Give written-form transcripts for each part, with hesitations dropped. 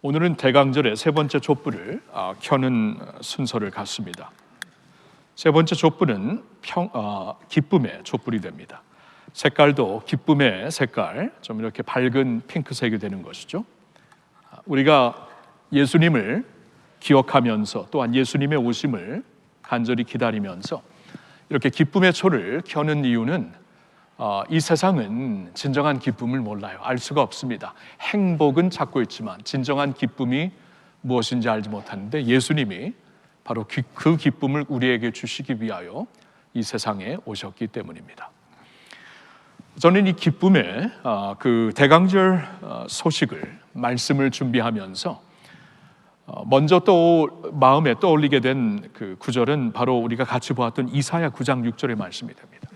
오늘은 대강절의 세 번째 촛불을 켜는 순서를 갖습니다. 세 번째 촛불은 기쁨의 촛불이 됩니다. 색깔도 기쁨의 색깔, 좀 이렇게 밝은 핑크색이 되는 것이죠. 우리가 예수님을 기억하면서 또한 예수님의 오심을 간절히 기다리면서 이렇게 기쁨의 초를 켜는 이유는 이 세상은 진정한 기쁨을 몰라요. 알 수가 없습니다. 행복은 찾고 있지만 진정한 기쁨이 무엇인지 알지 못하는데 예수님이 바로 그 기쁨을 우리에게 주시기 위하여 이 세상에 오셨기 때문입니다. 저는 이 기쁨의 그 대강절 소식을 말씀을 준비하면서 먼저 또 마음에 떠올리게 된 그 구절은 바로 우리가 같이 보았던 이사야 9장 6절의 말씀이 됩니다.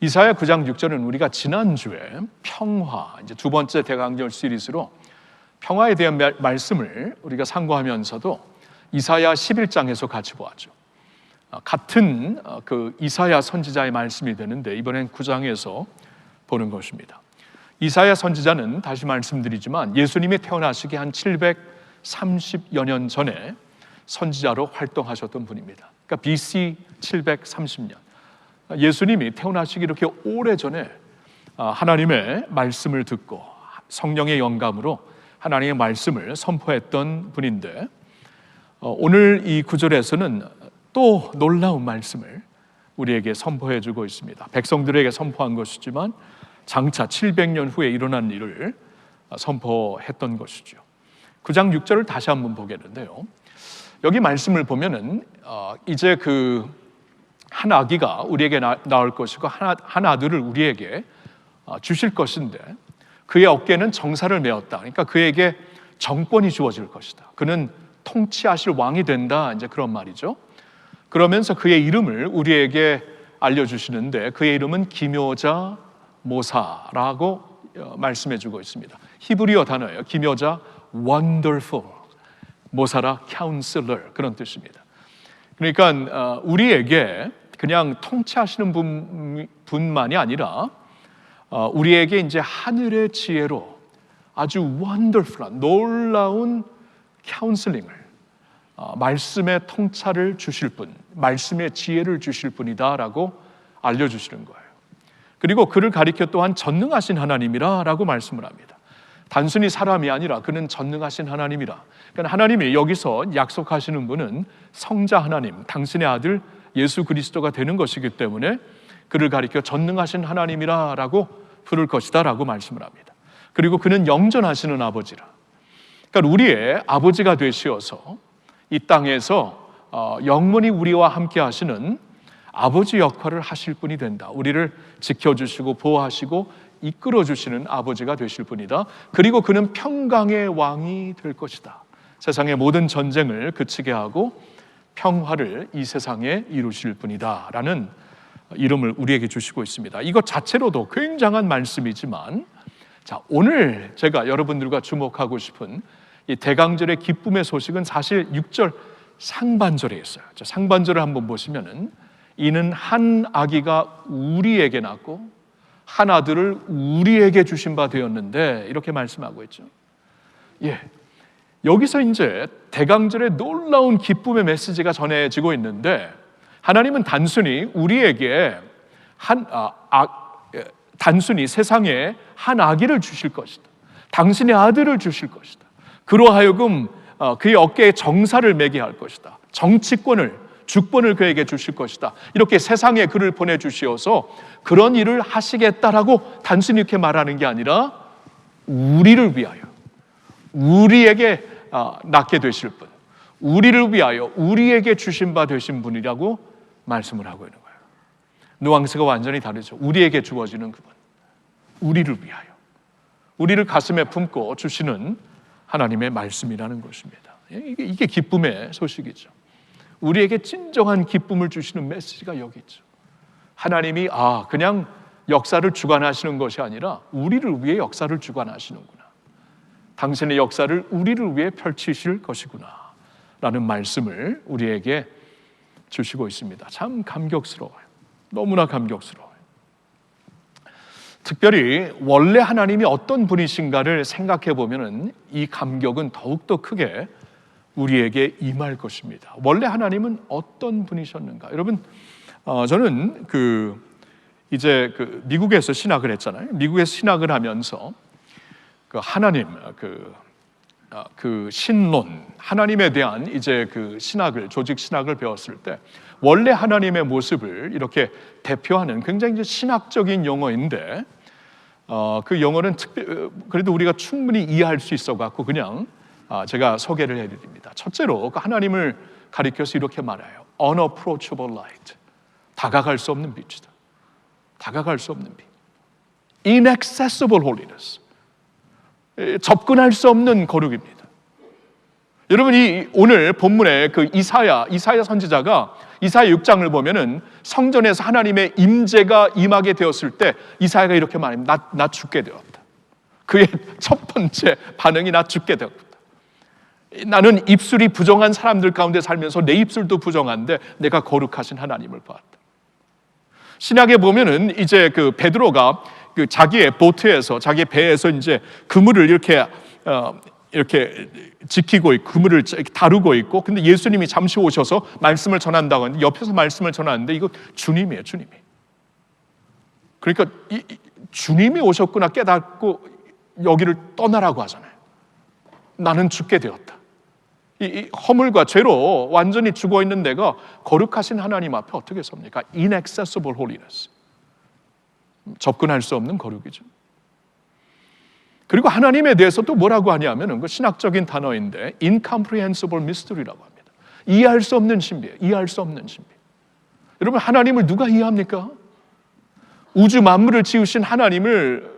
이사야 9장 6절은 우리가 지난주에 평화, 이제 두 번째 대강절 시리즈로 평화에 대한 말씀을 우리가 상고하면서도 이사야 11장에서 같이 보았죠. 같은 그 이사야 선지자의 말씀이 되는데 이번엔 9장에서 보는 것입니다. 이사야 선지자는 다시 말씀드리지만 예수님이 태어나시기 한 730여 년 전에 선지자로 활동하셨던 분입니다. 그러니까 BC 730년. 예수님이 태어나시기 이렇게 오래전에 하나님의 말씀을 듣고 성령의 영감으로 하나님의 말씀을 선포했던 분인데 오늘 이 구절에서는 또 놀라운 말씀을 우리에게 선포해 주고 있습니다. 백성들에게 선포한 것이지만 장차 700년 후에 일어난 일을 선포했던 것이죠. 9장 6절을 다시 한번 보겠는데요. 여기 말씀을 보면은 이제 그 한 아기가 우리에게 나올 것이고 한 아들을 우리에게 주실 것인데 그의 어깨는 정사를 메었다. 그러니까 그에게 정권이 주어질 것이다. 그는 통치하실 왕이 된다. 이제 그런 말이죠. 그러면서 그의 이름을 우리에게 알려주시는데 그의 이름은 기묘자 모사라고 말씀해주고 있습니다. 히브리어 단어예요. 기묘자 wonderful, 모사라 counselor 그런 뜻입니다. 그러니까 우리에게 그냥 통치하시는 분만이 아니라 우리에게 이제 하늘의 지혜로 아주 wonderful한 놀라운 카운슬링을 말씀의 통찰을 주실 분, 말씀의 지혜를 주실 분이다라고 알려주시는 거예요. 그리고 그를 가리켜 또한 전능하신 하나님이라고 말씀을 합니다. 단순히 사람이 아니라 그는 전능하신 하나님이라. 그러니까 하나님이 여기서 약속하시는 분은 성자 하나님, 당신의 아들 예수 그리스도가 되는 것이기 때문에 그를 가리켜 전능하신 하나님이라고 부를 것이다라고 말씀을 합니다. 그리고 그는 영전하시는 아버지라. 그러니까 우리의 아버지가 되시어서 이 땅에서 영원히 우리와 함께 하시는 아버지 역할을 하실 분이 된다. 우리를 지켜주시고 보호하시고 이끌어주시는 아버지가 되실 분이다. 그리고 그는 평강의 왕이 될 것이다. 세상의 모든 전쟁을 그치게 하고 평화를 이 세상에 이루실 분이다 라는 이름을 우리에게 주시고 있습니다. 이것 자체로도 굉장한 말씀이지만 자, 오늘 제가 여러분들과 주목하고 싶은 이 대강절의 기쁨의 소식은 사실 6절 상반절에 있어요. 상반절을 한번 보시면은 이는 한 아기가 우리에게 낳고 한 아들을 우리에게 주신 바 되었는데 이렇게 말씀하고 있죠. 예, 여기서 이제 대강절의 놀라운 기쁨의 메시지가 전해지고 있는데 하나님은 단순히 우리에게 단순히 세상에 한 아기를 주실 것이다. 당신의 아들을 주실 것이다. 그로 하여금 그의 어깨에 정사를 매게 할 것이다. 정치권을 주권을 그에게 주실 것이다. 이렇게 세상에 그를 보내주시어서 그런 일을 하시겠다라고 단순히 이렇게 말하는 게 아니라 우리를 위하여 우리에게 낳게 되실 분, 우리를 위하여 우리에게 주신 바 되신 분이라고 말씀을 하고 있는 거예요. 뉘앙스가 완전히 다르죠. 우리에게 주어지는 그분, 우리를 위하여 우리를 가슴에 품고 주시는 하나님의 말씀이라는 것입니다. 이게 기쁨의 소식이죠. 우리에게 진정한 기쁨을 주시는 메시지가 여기 있죠. 하나님이 그냥 역사를 주관하시는 것이 아니라 우리를 위해 역사를 주관하시는구나. 당신의 역사를 우리를 위해 펼치실 것이구나 라는 말씀을 우리에게 주시고 있습니다. 참 감격스러워요. 너무나 감격스러워요. 특별히 원래 하나님이 어떤 분이신가를 생각해 보면은 이 감격은 더욱더 크게 우리에게 임할 것입니다. 원래 하나님은 어떤 분이셨는가? 여러분, 저는 이제 미국에서 신학을 했잖아요. 미국에서 신학을 하면서 하나님, 신론, 하나님에 대한 이제 신학을, 조직 신학을 배웠을 때 원래 하나님의 모습을 이렇게 대표하는 굉장히 이제 신학적인 용어인데, 그 용어는 그래도 우리가 충분히 이해할 수 있어 갖고 그냥 제가 소개를 해드립니다. 첫째로 하나님을 가리켜서 이렇게 말해요. Unapproachable light. 다가갈 수 없는 빛이다. 다가갈 수 없는 빛. Inaccessible holiness. 접근할 수 없는 거룩입니다. 여러분이 오늘 본문의 이사야 선지자가 이사야 6장을 보면은 성전에서 하나님의 임재가 임하게 되었을 때 이사야가 이렇게 말합니다. 나 죽게 되었다. 그의 첫 번째 반응이 나 죽게 되었다. 나는 입술이 부정한 사람들 가운데 살면서 내 입술도 부정한데 내가 거룩하신 하나님을 보았다. 신약에 보면은 이제 베드로가 자기의 보트에서, 자기의 배에서 이제 그물을 이렇게 지키고 있고, 그물을 다루고 있고, 근데 예수님이 잠시 오셔서 말씀을 전한다고 하는데 옆에서 말씀을 전하는데 이거 주님이에요, 주님이. 그러니까 주님이 오셨구나 깨닫고 여기를 떠나라고 하잖아요. 나는 죽게 되었다. 이 허물과 죄로 완전히 죽어 있는 내가 거룩하신 하나님 앞에 어떻게 섭니까? Inaccessible holiness. 접근할 수 없는 거룩이죠. 그리고 하나님에 대해서 또 뭐라고 하냐면은 그 신학적인 단어인데 incomprehensible mystery라고 합니다. 이해할 수 없는 신비예요. 이해할 수 없는 신비. 여러분, 하나님을 누가 이해합니까? 우주 만물을 지으신 하나님을,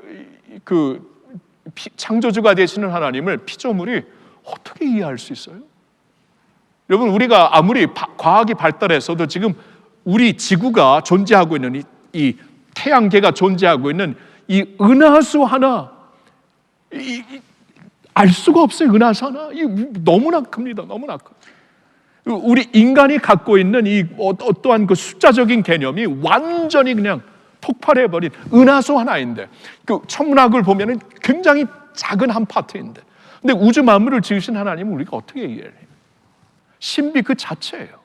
창조주가 되시는 하나님을 피조물이 어떻게 이해할 수 있어요? 여러분, 우리가 아무리 과학이 발달해서도 지금 우리 지구가 존재하고 있는 이 태양계가 존재하고 있는 이 은하수 하나, 알 수가 없어요. 은하수 하나. 너무나 큽니다. 너무나 커. 우리 인간이 갖고 있는 이 어떠한 숫자적인 개념이 완전히 그냥 폭발해버린 은하수 하나인데, 천문학을 보면은 굉장히 작은 한 파트인데, 근데 우주 만물을 지으신 하나님은 우리가 어떻게 이해해요? 신비 그 자체예요.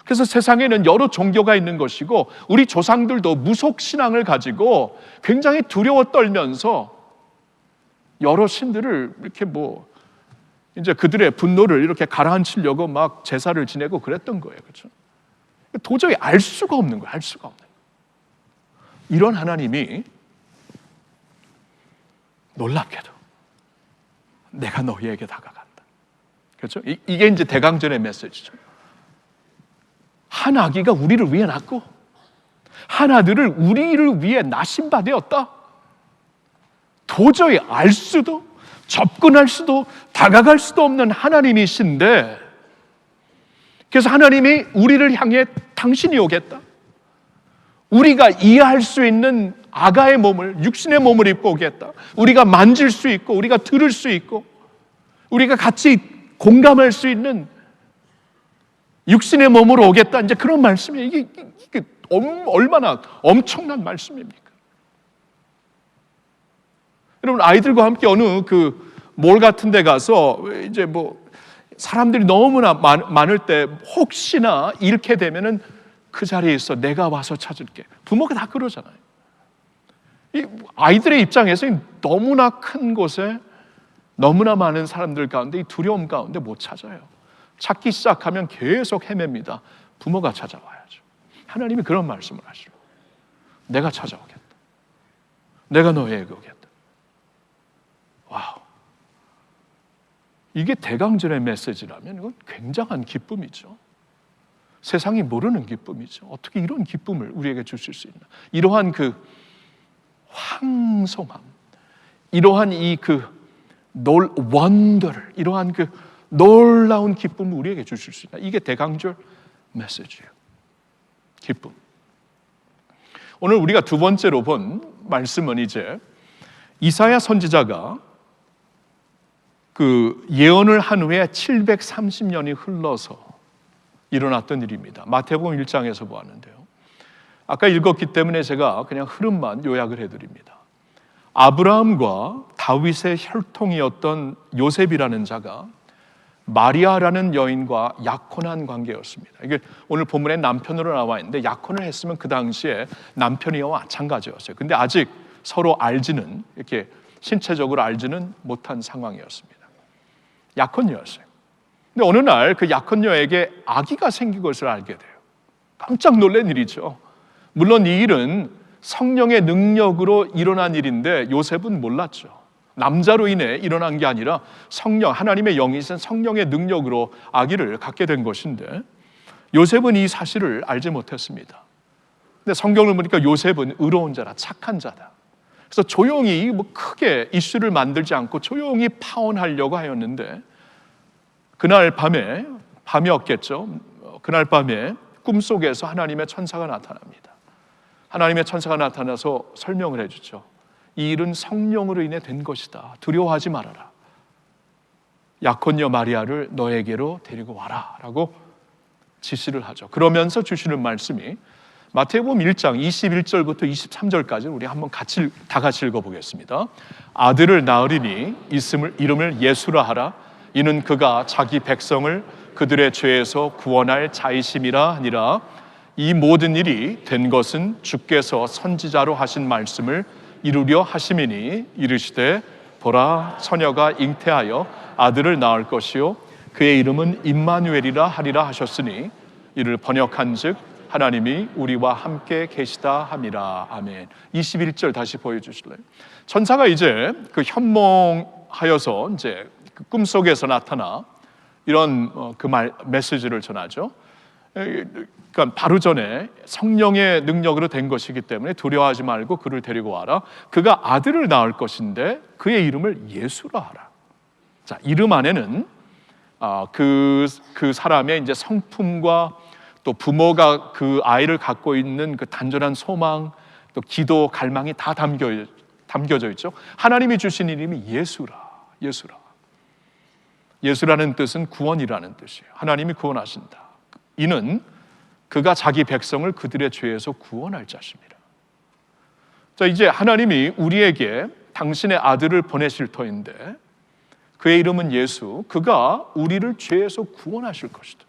그래서 세상에는 여러 종교가 있는 것이고, 우리 조상들도 무속 신앙을 가지고 굉장히 두려워 떨면서 여러 신들을 이렇게 이제 그들의 분노를 이렇게 가라앉히려고 막 제사를 지내고 그랬던 거예요. 그렇죠? 도저히 알 수가 없는 거예요. 알 수가 없는 거예요. 이런 하나님이 놀랍게도 내가 너희에게 다가간다. 그렇죠? 이게 이제 대강전의 메시지죠. 한 아기가 우리를 위해 낳고 한 아들을 우리를 위해 나신 바 되었다. 도저히 알 수도 접근할 수도 다가갈 수도 없는 하나님이신데, 그래서 하나님이 우리를 향해 당신이 오겠다. 우리가 이해할 수 있는 아가의 몸을, 육신의 몸을 입고 오겠다. 우리가 만질 수 있고 우리가 들을 수 있고 우리가 같이 공감할 수 있는 육신의 몸으로 오겠다. 이제 그런 말씀이에요. 이게 얼마나 엄청난 말씀입니까? 여러분, 아이들과 함께 어느 몰 같은 데 가서 이제 사람들이 너무나 많을 때 혹시나 잃게 되면은 그 자리에 있어 내가 와서 찾을게. 부모가 다 그러잖아요. 이 아이들의 입장에서 너무나 큰 곳에 너무나 많은 사람들 가운데 이 두려움 가운데 못 찾아요. 찾기 시작하면 계속 헤맵니다. 부모가 찾아와야죠. 하나님이 그런 말씀을 하시죠. 내가 찾아오겠다. 내가 너에게 오겠다. 와우. 이게 대강전의 메시지라면 이건 굉장한 기쁨이죠. 세상이 모르는 기쁨이죠. 어떻게 이런 기쁨을 우리에게 주실 수 있나? 이러한 황송함, 이러한 원더를, 이러한 놀라운 기쁨을 우리에게 주실 수 있나? 이게 대강절 메시지예요. 기쁨. 오늘 우리가 두 번째로 본 말씀은 이제 이사야 선지자가 예언을 한 후에 730년이 흘러서 일어났던 일입니다. 마태복음 1장에서 보았는데요. 아까 읽었기 때문에 제가 그냥 흐름만 요약을 해드립니다. 아브라함과 다윗의 혈통이었던 요셉이라는 자가 마리아라는 여인과 약혼한 관계였습니다. 이게 오늘 본문에 남편으로 나와 있는데 약혼을 했으면 그 당시에 남편이와 마찬가지였어요. 근데 아직 서로 알지는, 이렇게 신체적으로 알지는 못한 상황이었습니다. 약혼녀였어요. 근데 어느 날 그 약혼녀에게 아기가 생긴 것을 알게 돼요. 깜짝 놀란 일이죠. 물론 이 일은 성령의 능력으로 일어난 일인데 요셉은 몰랐죠. 남자로 인해 일어난 게 아니라 성령, 하나님의 영이신 성령의 능력으로 아기를 갖게 된 것인데 요셉은 이 사실을 알지 못했습니다. 근데 성경을 보니까 요셉은 의로운 자라, 착한 자다. 그래서 조용히 크게 이슈를 만들지 않고 조용히 파혼하려고 하였는데 그날 밤이었겠죠. 그날 밤에 꿈속에서 하나님의 천사가 나타납니다. 하나님의 천사가 나타나서 설명을 해주죠. 이 일은 성령으로 인해 된 것이다. 두려워하지 말아라. 약혼녀 마리아를 너에게로 데리고 와라 라고 지시를 하죠. 그러면서 주시는 말씀이 마태복음 1장 21절부터 23절까지 우리 한번 다 같이 읽어보겠습니다. 아들을 낳으리니 이름을 예수라 하라. 이는 그가 자기 백성을 그들의 죄에서 구원할 자이심이라 하니라. 이 모든 일이 된 것은 주께서 선지자로 하신 말씀을 이루려 하심이니 이르시되 보라 처녀가 잉태하여 아들을 낳을 것이요 그의 이름은 임마누엘이라 하리라 하셨으니 이를 번역한즉 하나님이 우리와 함께 계시다 함이라. 아멘. 21절 다시 보여주실래요? 천사가 이제 그 현몽하여서 이제 그 꿈속에서 나타나 이런 메시지를 전하죠. 그러니까 바로 전에 성령의 능력으로 된 것이기 때문에 두려워하지 말고 그를 데리고 와라. 그가 아들을 낳을 것인데 그의 이름을 예수라 하라. 자, 이름 안에는 그 사람의 이제 성품과 또 부모가 그 아이를 갖고 있는 그 단전한 소망, 또 기도, 갈망이 다 담겨져 있죠. 하나님이 주신 이름이 예수라. 예수라는 뜻은 구원이라는 뜻이에요. 하나님이 구원하신다. 이는 그가 자기 백성을 그들의 죄에서 구원할 자십니다. 자, 이제 하나님이 우리에게 당신의 아들을 보내실 터인데 그의 이름은 예수. 그가 우리를 죄에서 구원하실 것이다.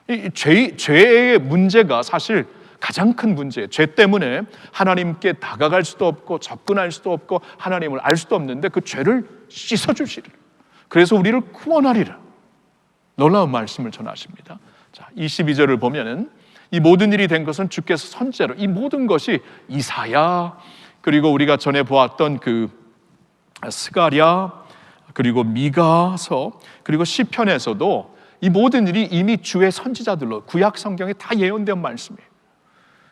이 죄의 문제가 사실 가장 큰 문제예요. 죄 때문에 하나님께 다가갈 수도 없고 접근할 수도 없고 하나님을 알 수도 없는데 그 죄를 씻어주시리라. 그래서 우리를 구원하리라. 놀라운 말씀을 전하십니다. 자, 22절을 보면은 이 모든 일이 된 것은 주께서 선지자로, 이 모든 것이 이사야, 그리고 우리가 전에 보았던 그 스가랴, 그리고 미가서, 그리고 시편에서도 이 모든 일이 이미 주의 선지자들로 구약 성경에 다 예언된 말씀이에요.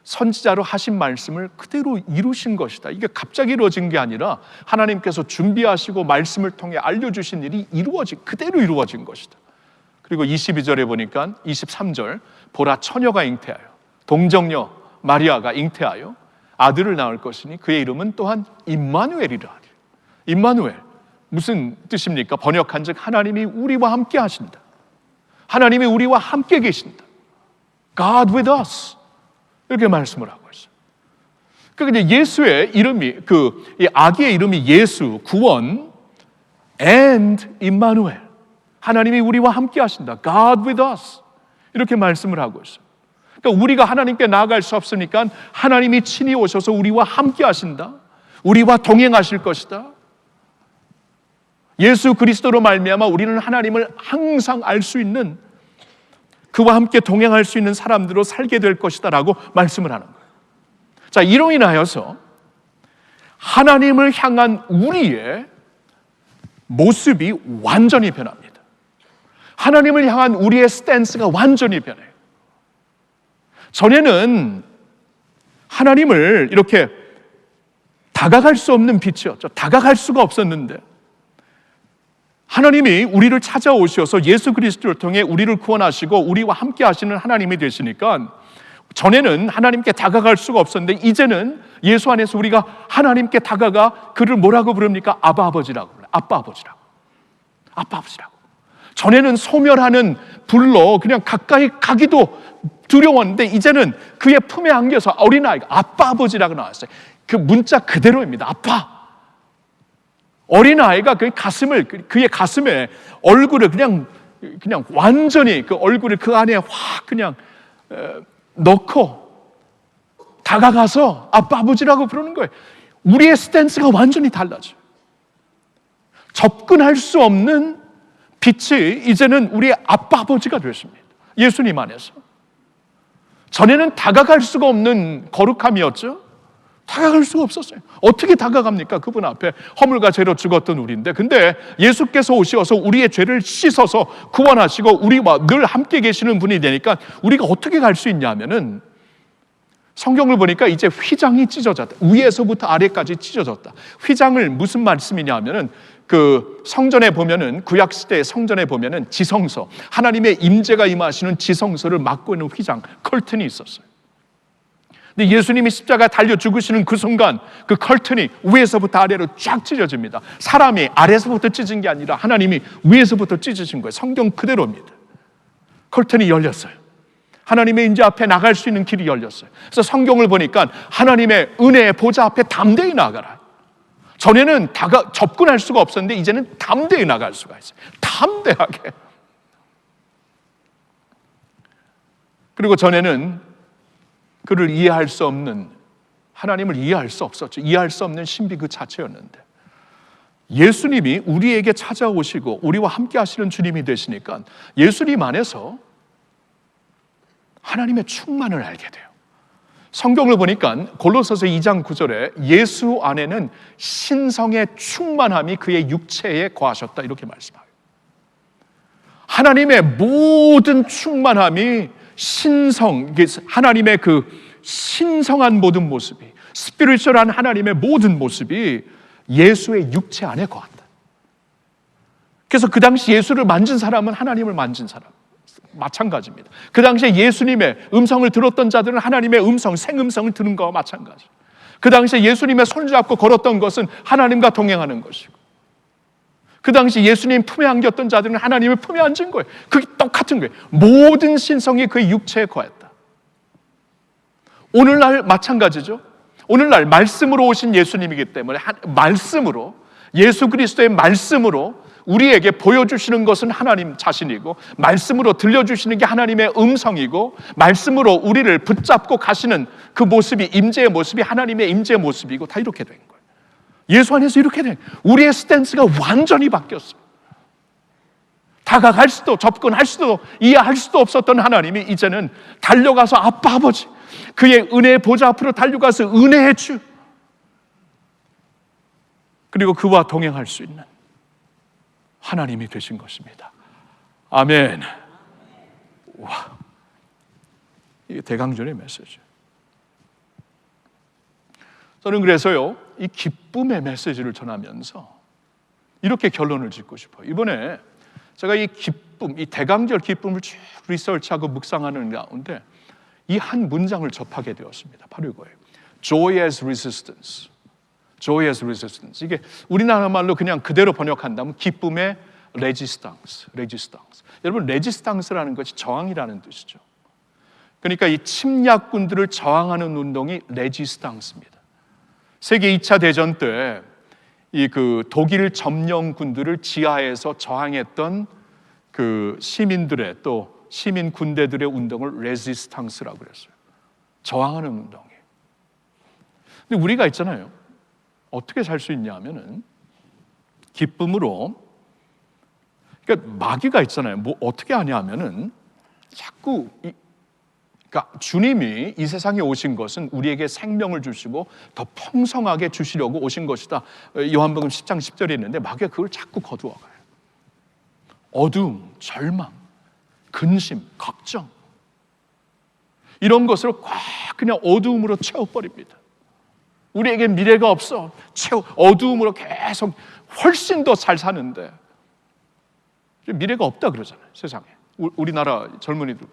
선지자로 하신 말씀을 그대로 이루신 것이다. 이게 갑자기 이루어진 게 아니라 하나님께서 준비하시고 말씀을 통해 알려주신 일이 그대로 이루어진 것이다. 그리고 22절에 보니까 23절 보라 처녀가 잉태하여 동정녀 마리아가 잉태하여 아들을 낳을 것이니 그의 이름은 또한 임마누엘이라 하리라. 임마누엘 무슨 뜻입니까? 번역한즉 하나님이 우리와 함께 하신다. 하나님이 우리와 함께 계신다. God with us 이렇게 말씀을 하고 있어요. 그러니까 예수의 이름이 이 아기의 이름이 예수 구원 and 임마누엘 하나님이 우리와 함께 하신다. God with us 이렇게 말씀을 하고 있어요. 그러니까 우리가 하나님께 나아갈 수 없으니까 하나님이 친히 오셔서 우리와 함께 하신다. 우리와 동행하실 것이다. 예수 그리스도로 말미암아 우리는 하나님을 항상 알 수 있는 그와 함께 동행할 수 있는 사람들로 살게 될 것이다 라고 말씀을 하는 거예요. 자, 이로 인하여서 하나님을 향한 우리의 모습이 완전히 변합니다. 하나님을 향한 우리의 스탠스가 완전히 변해요. 전에는 하나님을 이렇게 다가갈 수 없는 빛이었죠. 다가갈 수가 없었는데 하나님이 우리를 찾아오셔서 예수 그리스도를 통해 우리를 구원하시고 우리와 함께 하시는 하나님이 되시니까 전에는 하나님께 다가갈 수가 없었는데 이제는 예수 안에서 우리가 하나님께 다가가 그를 뭐라고 부릅니까? 아바 아버지라고 불러요. 아빠 아버지라고. 아빠 아버지라고. 전에는 소멸하는 불로 그냥 가까이 가기도 두려웠는데 이제는 그의 품에 안겨서 어린아이가 아빠 아버지라고 나왔어요. 그 문자 그대로입니다. 아빠. 어린아이가 그의 가슴에 얼굴을 그냥 완전히 그 얼굴을 그 안에 확 그냥 넣고 다가가서 아빠, 아버지라고 부르는 거예요. 우리의 스탠스가 완전히 달라져요. 접근할 수 없는 빛이 이제는 우리의 아빠, 아버지가 되십니다. 예수님 안에서. 전에는 다가갈 수가 없는 거룩함이었죠. 다가갈 수가 없었어요. 어떻게 다가갑니까? 그분 앞에 허물과 죄로 죽었던 우리인데, 근데 예수께서 오셔서 우리의 죄를 씻어서 구원하시고 우리와 늘 함께 계시는 분이 되니까 우리가 어떻게 갈 수 있냐면은, 성경을 보니까 이제 휘장이 찢어졌다. 위에서부터 아래까지 찢어졌다. 휘장을 무슨 말씀이냐면은, 그 성전에 보면은, 구약 시대의 성전에 보면은 지성소, 하나님의 임재가 임하시는 지성소를 막고 있는 휘장, 커튼이 있었어요. 근데 예수님이 십자가 달려 죽으시는 그 순간 그 커튼이 위에서부터 아래로 쫙 찢어집니다. 사람이 아래에서부터 찢은 게 아니라 하나님이 위에서부터 찢으신 거예요. 성경 그대로입니다. 커튼이 열렸어요. 하나님의 임재 앞에 나갈 수 있는 길이 열렸어요. 그래서 성경을 보니까 하나님의 은혜의 보좌 앞에 담대히 나가라. 전에는 접근할 수가 없었는데 이제는 담대히 나갈 수가 있어요. 담대하게. 그리고 전에는 그를 이해할 수 없는, 하나님을 이해할 수 없었죠. 이해할 수 없는 신비 그 자체였는데, 예수님이 우리에게 찾아오시고 우리와 함께 하시는 주님이 되시니까 예수님 안에서 하나님의 충만을 알게 돼요. 성경을 보니까 골로새서 2장 9절에 예수 안에는 신성의 충만함이 그의 육체에 거하셨다, 이렇게 말씀해요. 하나님의 모든 충만함이 하나님의 그 신성한 모든 모습이, 스피리추얼한 하나님의 모든 모습이 예수의 육체 안에 거한다. 그래서 그 당시 예수를 만진 사람은 하나님을 만진 사람 마찬가지입니다. 그 당시에 예수님의 음성을 들었던 자들은 하나님의 음성, 생음성을 들은 거와 마찬가지. 그 당시에 예수님의 손을 잡고 걸었던 것은 하나님과 동행하는 것이고, 그 당시 예수님 품에 안겼던 자들은 하나님의 품에 앉은 거예요. 그게 똑같은 거예요. 모든 신성이 그의 육체에 거했다. 오늘날 마찬가지죠. 오늘날 말씀으로 오신 예수님이기 때문에 말씀으로, 예수 그리스도의 말씀으로 우리에게 보여주시는 것은 하나님 자신이고, 말씀으로 들려주시는 게 하나님의 음성이고, 말씀으로 우리를 붙잡고 가시는 그 모습이, 임재의 모습이 하나님의 임재의 모습이고, 다 이렇게 된 거예요. 예수 안에서 이렇게 된, 우리의 스탠스가 완전히 바뀌었어요. 다가갈 수도, 접근할 수도, 이해할 수도 없었던 하나님이 이제는 달려가서 아빠, 아버지, 그의 은혜의 보좌 앞으로 달려가서 은혜의 주, 그리고 그와 동행할 수 있는 하나님이 되신 것입니다. 아멘. 와, 이게 대강전의 메시지. 저는 그래서요, 이 기쁨의 메시지를 전하면서 이렇게 결론을 짓고 싶어요. 이번에 제가 이 기쁨, 이 대강절 기쁨을 쭉 리서치하고 묵상하는 가운데 이 한 문장을 접하게 되었습니다. 바로 이거예요. Joy as resistance. Joy as resistance. 이게 우리나라 말로 그냥 그대로 번역한다면 기쁨의 resistance. 여러분, resistance라는 것이 저항이라는 뜻이죠. 그러니까 이 침략군들을 저항하는 운동이 레지스탕스입니다. 세계 2차 대전 때 이 그 독일 점령군들을 지하에서 저항했던 그 시민들의, 또 시민 군대들의 운동을 레지스탕스라고 그랬어요. 저항하는 운동이에요. 근데 우리가 있잖아요. 어떻게 살 수 있냐 하면은 기쁨으로, 그러니까 마귀가 있잖아요. 뭐 어떻게 하냐 하면은 자꾸 그러니까 주님이 이 세상에 오신 것은 우리에게 생명을 주시고 더 풍성하게 주시려고 오신 것이다. 요한복음 10장 10절에 있는데 마귀가 그걸 자꾸 거두어가요. 어두움, 절망, 근심, 걱정, 이런 것으로 꽉 그냥 어두움으로 채워버립니다. 우리에게 미래가 없어. 어두움으로 계속 훨씬 더 잘 사는데 미래가 없다 그러잖아요. 세상에. 우리나라 젊은이들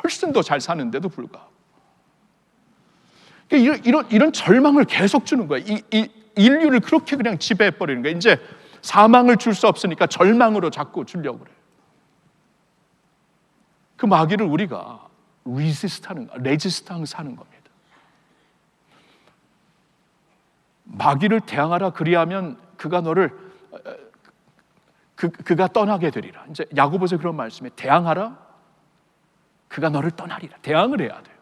훨씬 더 잘 사는데도 불구하고 이런 절망을 계속 주는 거예요. 이 인류를 그렇게 그냥 지배해버리는 거예요. 이제 사망을 줄 수 없으니까 절망으로 자꾸 주려고 그래요. 그 마귀를 우리가 레지스탕스 하는 겁니다. 마귀를 대항하라, 그리하면 그가 너를 그가 떠나게 되리라. 이제 야고보서 그런 말씀에 대항하라, 그가 너를 떠나리라. 대항을 해야 돼요.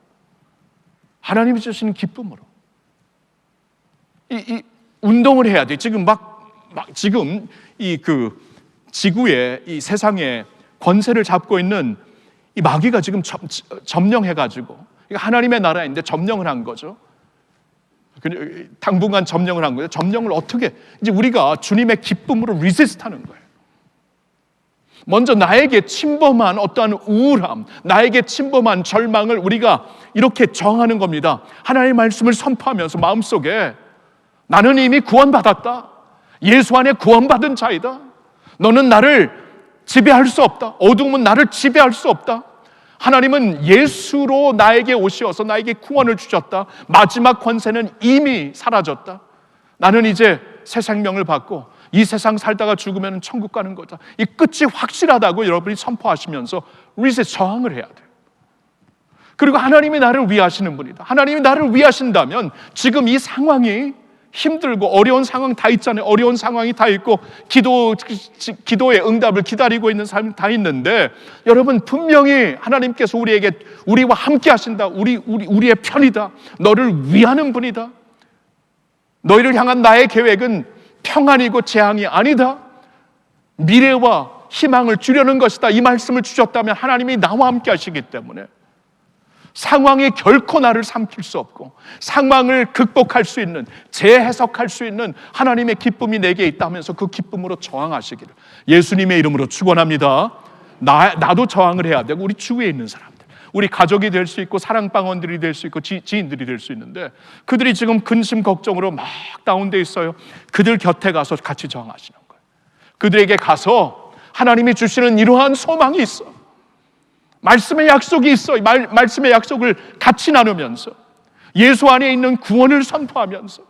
하나님이 주시는 기쁨으로 이 운동을 해야 돼. 지금 지금 지구에, 이 세상에 권세를 잡고 있는 이 마귀가 지금 점령해가지고, 하나님의 나라인데 점령을 한 거죠. 당분간 점령을 한 거예요. 점령을 어떻게, 이제 우리가 주님의 기쁨으로 리지스트하는 거예요. 먼저 나에게 침범한 어떠한 우울함, 나에게 침범한 절망을 우리가 이렇게 정하는 겁니다. 하나님의 말씀을 선포하면서 마음속에 나는 이미 구원받았다. 예수 안에 구원받은 자이다. 너는 나를 지배할 수 없다. 어둠은 나를 지배할 수 없다. 하나님은 예수로 나에게 오셔서 나에게 구원을 주셨다. 마지막 권세는 이미 사라졌다. 나는 이제 새 생명을 받고 이 세상 살다가 죽으면 천국 가는 거다. 이 끝이 확실하다고 여러분이 선포하시면서 리셋 저항을 해야 돼요. 그리고 하나님이 나를 위하시는 분이다. 하나님이 나를 위하신다면 지금 이 상황이 힘들고 어려운 상황 다 있잖아요. 어려운 상황이 다 있고 기도의 응답을 기다리고 있는 사람이 다 있는데, 여러분 분명히 하나님께서 우리와 함께 하신다. 우리의 편이다. 너를 위하는 분이다. 너희를 향한 나의 계획은 평안이고 재앙이 아니다. 미래와 희망을 주려는 것이다. 이 말씀을 주셨다면 하나님이 나와 함께 하시기 때문에 상황이 결코 나를 삼킬 수 없고 상황을 극복할 수 있는, 재해석할 수 있는 하나님의 기쁨이 내게 있다면서 그 기쁨으로 저항하시기를 예수님의 이름으로 축원합니다. 나도 저항을 해야 되고 우리 주위에 있는 사람들, 우리 가족이 될 수 있고 사랑방원들이 될 수 있고 지인들이 될 수 있는데, 그들이 지금 근심 걱정으로 막 다운돼 있어요. 그들 곁에 가서 같이 저항하시는 거예요. 그들에게 가서 하나님이 주시는 이러한 소망이 있어, 말씀의 약속이 있어. 말씀의 약속을 같이 나누면서 예수 안에 있는 구원을 선포하면서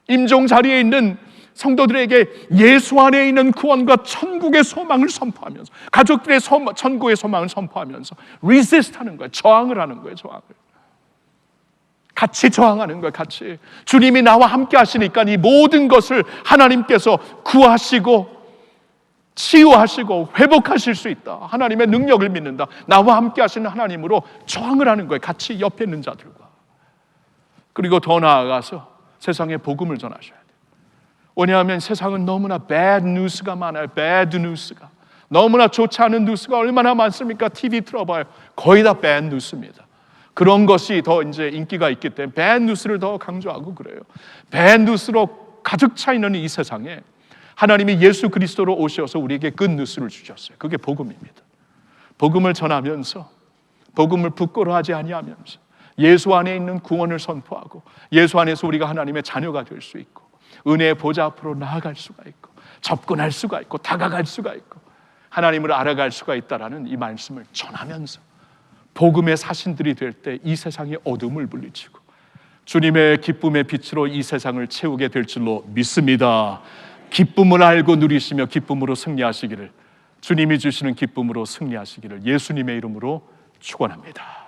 임종 자리에 있는 성도들에게 예수 안에 있는 구원과 천국의 소망을 선포하면서, 가족들의 천국의 소망을 선포하면서 리지스트하는 거예요. 저항을 하는 거예요. 저항을 같이 저항하는 거예요. 같이 주님이 나와 함께 하시니까 이 모든 것을 하나님께서 구하시고 치유하시고 회복하실 수 있다. 하나님의 능력을 믿는다. 나와 함께 하시는 하나님으로 저항을 하는 거예요. 같이 옆에 있는 자들과. 그리고 더 나아가서 세상에 복음을 전하셔야 돼요. 왜냐하면 세상은 너무나 bad news가 많아요. bad news가 너무나 좋지 않은 뉴스가 얼마나 많습니까? TV 틀어봐요. 거의 다 bad news입니다. 그런 것이 더 이제 인기가 있기 때문에 bad news를 더 강조하고 그래요. bad news로 가득 차 있는 이 세상에 하나님이 예수 그리스도로 오셔서 우리에게 굿뉴스를 주셨어요. 그게 복음입니다. 복음을 전하면서, 복음을 부끄러워하지 아니하면서 예수 안에 있는 구원을 선포하고 예수 안에서 우리가 하나님의 자녀가 될 수 있고 은혜의 보좌 앞으로 나아갈 수가 있고 접근할 수가 있고 다가갈 수가 있고 하나님을 알아갈 수가 있다라는 이 말씀을 전하면서 복음의 사신들이 될 때 이 세상의 어둠을 물리치고 주님의 기쁨의 빛으로 이 세상을 채우게 될 줄로 믿습니다. 기쁨을 알고 누리시며 기쁨으로 승리하시기를, 주님이 주시는 기쁨으로 승리하시기를 예수님의 이름으로 축원합니다.